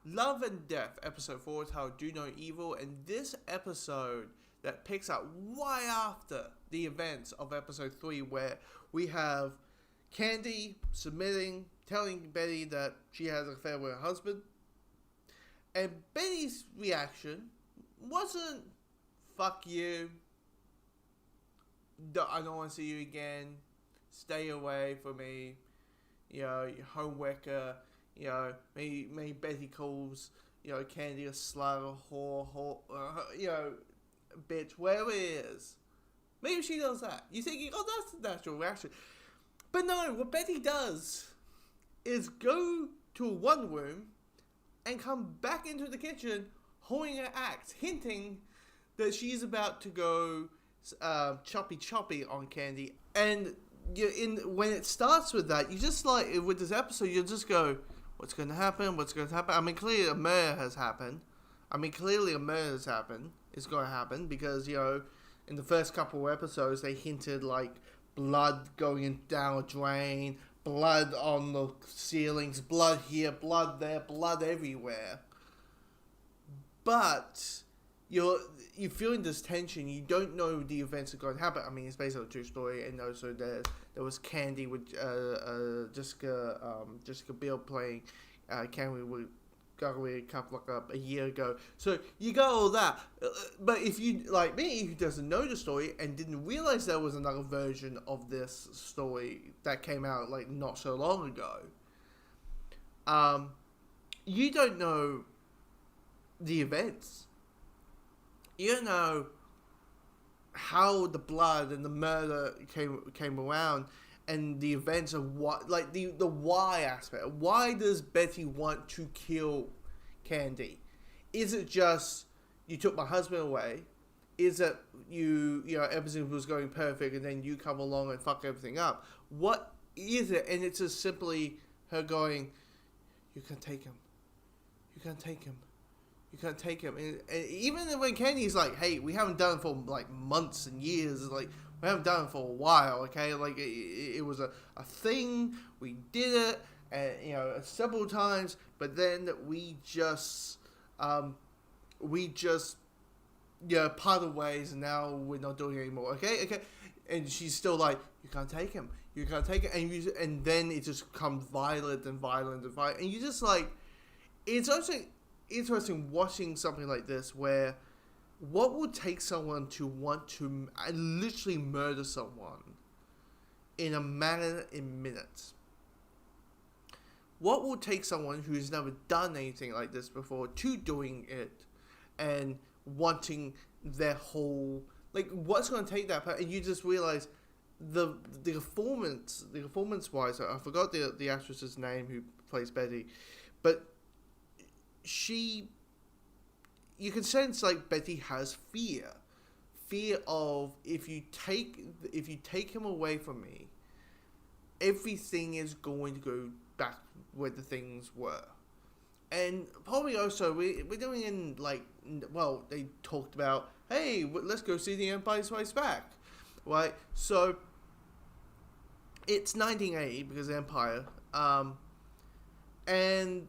Love and Death, episode 4 is how Do No Evil, and this episode that picks up way after the events of episode 3, where we have Candy submitting, telling Betty that she has an affair with her husband, and Betty's reaction wasn't, fuck you, I don't want to see you again, stay away from me, you homewrecker. Maybe Betty calls, Candy a slut, a whore, bitch, wherever it is. Maybe she does that. You're thinking, oh, that's the natural reaction. But no, what Betty does is go to one room and come back into the kitchen holding her axe, hinting that she's about to go choppy on Candy. And when it starts with that, you just with this episode, you just go, what's going to happen? I mean, clearly a murder has happened. It's going to happen because, in the first couple of episodes, they hinted, blood going down a drain, blood on the ceilings, blood here, blood there, blood everywhere. But you're feeling this tension. You don't know the events are going to happen. I mean, it's based on a true story, and also there was Candy with Jessica Biel playing Candy with Galloway a year ago. So you got all that. But if you, like me, who doesn't know the story and didn't realize there was another version of this story that came out not so long ago, you don't know the events. You don't know how the blood and the murder came around, and the events of what, the why aspect. Why does Betty want to kill Candy? Is it just, you took my husband away? Is it everything was going perfect and then you come along and fuck everything up? What is it? And it's just simply her going, you can take him. You can't take him. You can't take him. And even when Candy's like, hey, we haven't done it for months and years. We haven't done it for a while, okay? It was a thing. We did it, and several times. But then we just parted ways, and now we're not doing it anymore, okay? And she's still like, you can't take him. You can't take it. And then it just becomes violent. And you just it's also interesting watching something like this where what would take someone to want to literally murder someone in a matter in minutes? What would take someone who's never done anything like this before to doing it and wanting their whole, what's going to take that part? And you just realize the performance wise, I forgot the actress's name who plays Betty, but you can sense Betty has fear of, if you take him away from me, everything is going to go back where the things were. And probably also we're doing in they talked about, hey, let's go see The Empire Strikes Back, right? So it's 1980 because Empire, and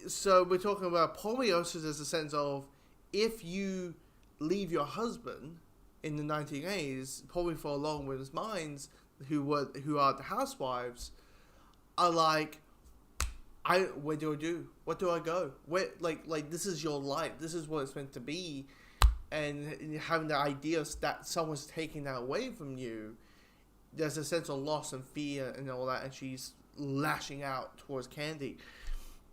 so we're talking about polyosis as a sense of, if you leave your husband in the 1980s, probably for along with his minds, who are the housewives, are what do I do? What do I go? Where, this is your life. This is what it's meant to be. And having the idea that someone's taking that away from you, there's a sense of loss and fear and all that, and she's lashing out towards Candy.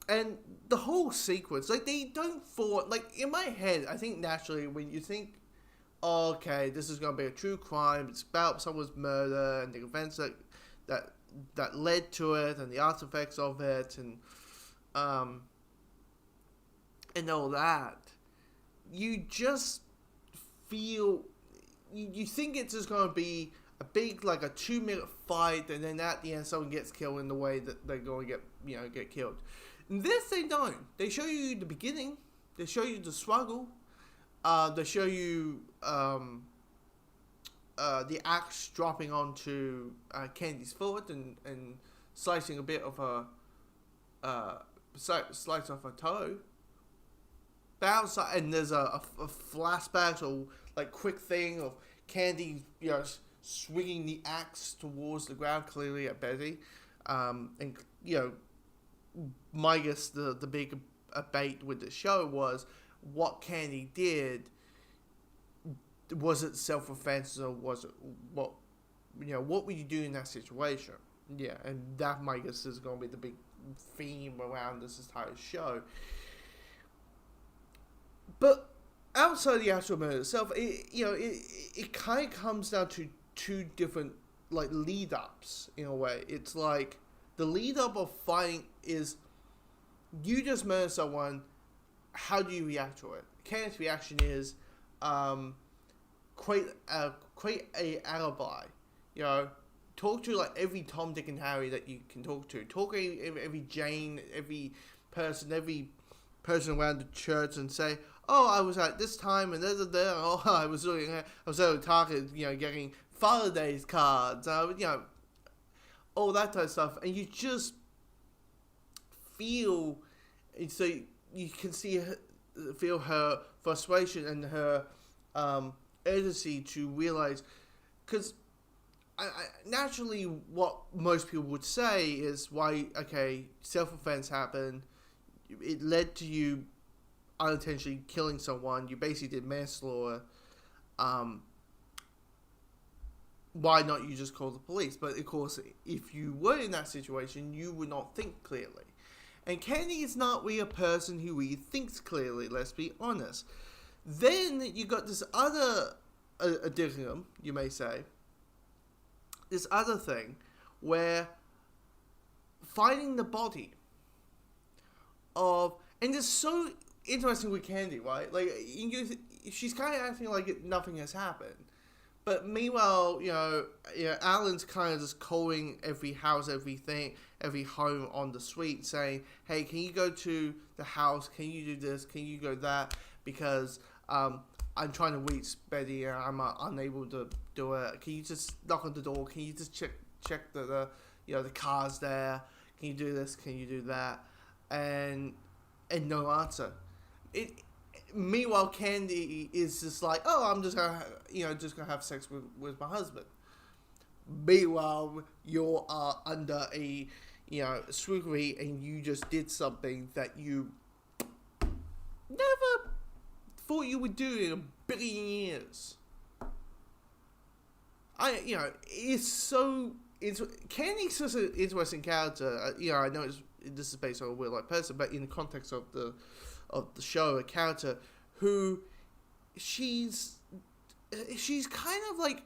And the whole sequence, they don't fall, in my head, I think naturally when you think, oh, okay, this is going to be a true crime, it's about someone's murder and the events that led to it and the artifacts of it and all that, you just feel, you think it's just going to be a big, a 2-minute fight, and then at the end someone gets killed in the way that they're going to get killed. This they don't. They show you the beginning. They show you the struggle. They show you the axe dropping onto Candy's foot and slicing a bit of her slice off her toe. But outside, and there's a flashback or like quick thing of Candy, swinging the axe towards the ground, clearly at Betty, and my guess the big debate with the show was what Candy did. Was it self-defense or was it what would you do in that situation? Yeah, and that, my guess, is going to be the big theme around this entire show. But outside the actual murder itself, it kind of comes down to two different like lead ups in a way. It's like the lead up of fighting is you just murder someone. How do you react to it? Candace's reaction is create a alibi. Talk to like every Tom, Dick, and Harry that you can talk to. Talk to every Jane, every person around the church, and say, "Oh, I was at this time and there. Oh, I was at Target, getting Father's Day cards. All that type of stuff." And you just feel, so you can feel her frustration and her urgency to realize, because naturally what most people would say is, why, okay, self-defense happened, it led to you unintentionally killing someone, you basically did manslaughter, why not you just call the police? But of course, if you were in that situation, you would not think clearly. And Candy is not really a person who really thinks clearly, let's be honest. Then you got this other addendum, you may say, this other thing, where finding the body of, and it's so interesting with Candy, right? Like, she's kind of acting like nothing has happened. But meanwhile, Alan's kind of just calling every house, everything, every home on the street, saying, "Hey, can you go to the house? Can you do this? Can you go that? Because I'm trying to reach Betty and I'm unable to do it. Can you just knock on the door? Can you just check the car's there? Can you do this? Can you do that?" And no answer. Meanwhile, Candy is just like, "Oh, I'm just gonna have sex with my husband." Meanwhile, you are under a scrutiny, and you just did something that you never thought you would do in a billion years. Candy's such an interesting character. I know this is based on a real-life person, but in the context of the show, a character who she's kind of like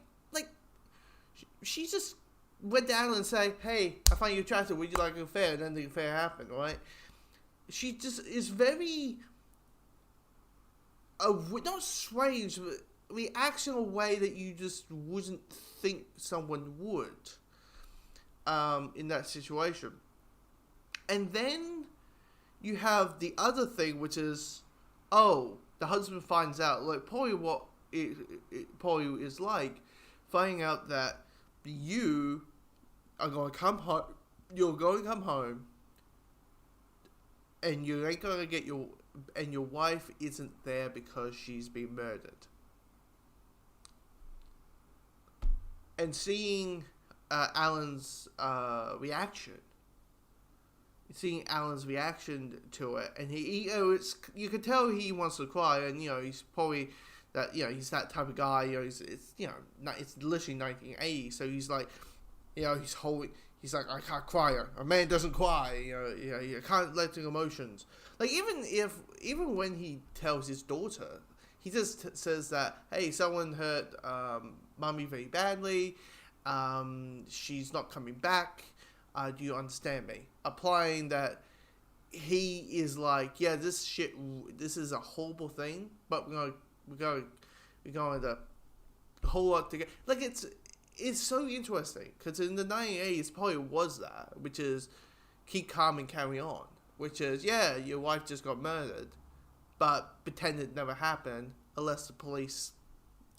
she just went down and say, "Hey, I find you attractive. Would you like an affair?" And then the affair happened, right? She just is very not strange, but reaction a way that you just wouldn't think someone would in that situation. And then you have the other thing, which is, the husband finds out, like, probably what it probably is like, finding out that you are going to come home, you're going to come home, and you ain't going to get your wife isn't there because she's been murdered. And seeing Alan's reaction to it, and you can tell he wants to cry, and he's probably that he's that type of guy. It's literally 1980, so he's like, he's like, "I can't cry. A man doesn't cry. You can't let the emotions." Like, even when he tells his daughter, he just says that, "Hey, someone hurt Mommy very badly. She's not coming back. Do you understand me?" Applying that he is like, "Yeah, this is a horrible thing, but we're going to hold up together." Like, it's so interesting, because in the 1980s probably was that, which is keep calm and carry on, which is, yeah, your wife just got murdered, but pretend it never happened, unless the police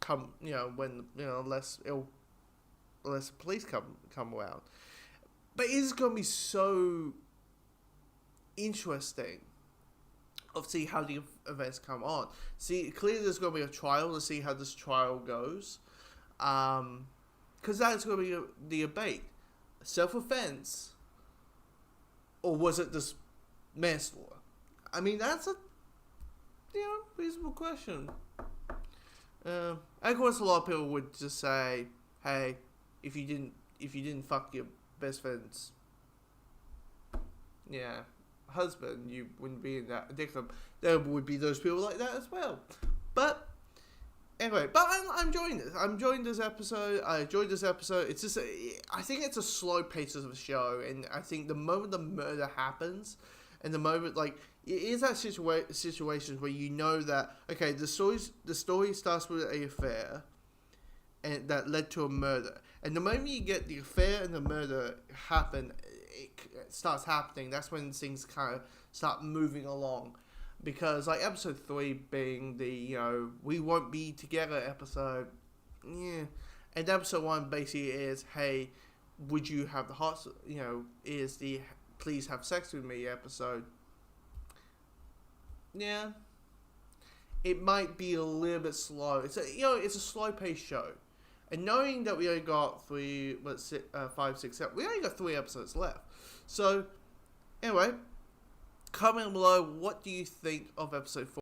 come, unless the police come around. But it's going to be so interesting of see how the events come on. See, clearly there's going to be a trial to see how this trial goes. Because that's going to be the debate. Self-offense, or was it just manslaughter? I mean, that's a reasonable question. And of course, a lot of people would just say, "Hey, if you didn't fuck your best friend's husband, you wouldn't be in that addictive." There would be those people like that as well. But anyway, I'm enjoying this. I'm enjoying this episode. I enjoyed this episode. It's just, I think it's a slow pace of a show, and I think the moment the murder happens, and the moment, like, it is that situations where you know that, okay, the story starts with an affair, and that led to a murder. And the moment you get the affair and the murder happen, it starts happening. That's when things kind of start moving along. Because, like, episode 3 being the, we won't be together episode, and episode 1 basically is, hey, would you have the heart, is the please have sex with me episode. Yeah. It might be a little bit slow. It's a slow-paced show. And knowing that we only got 5, 6, 7, we only got 3 episodes left. So, anyway, comment below, what do you think of episode 4?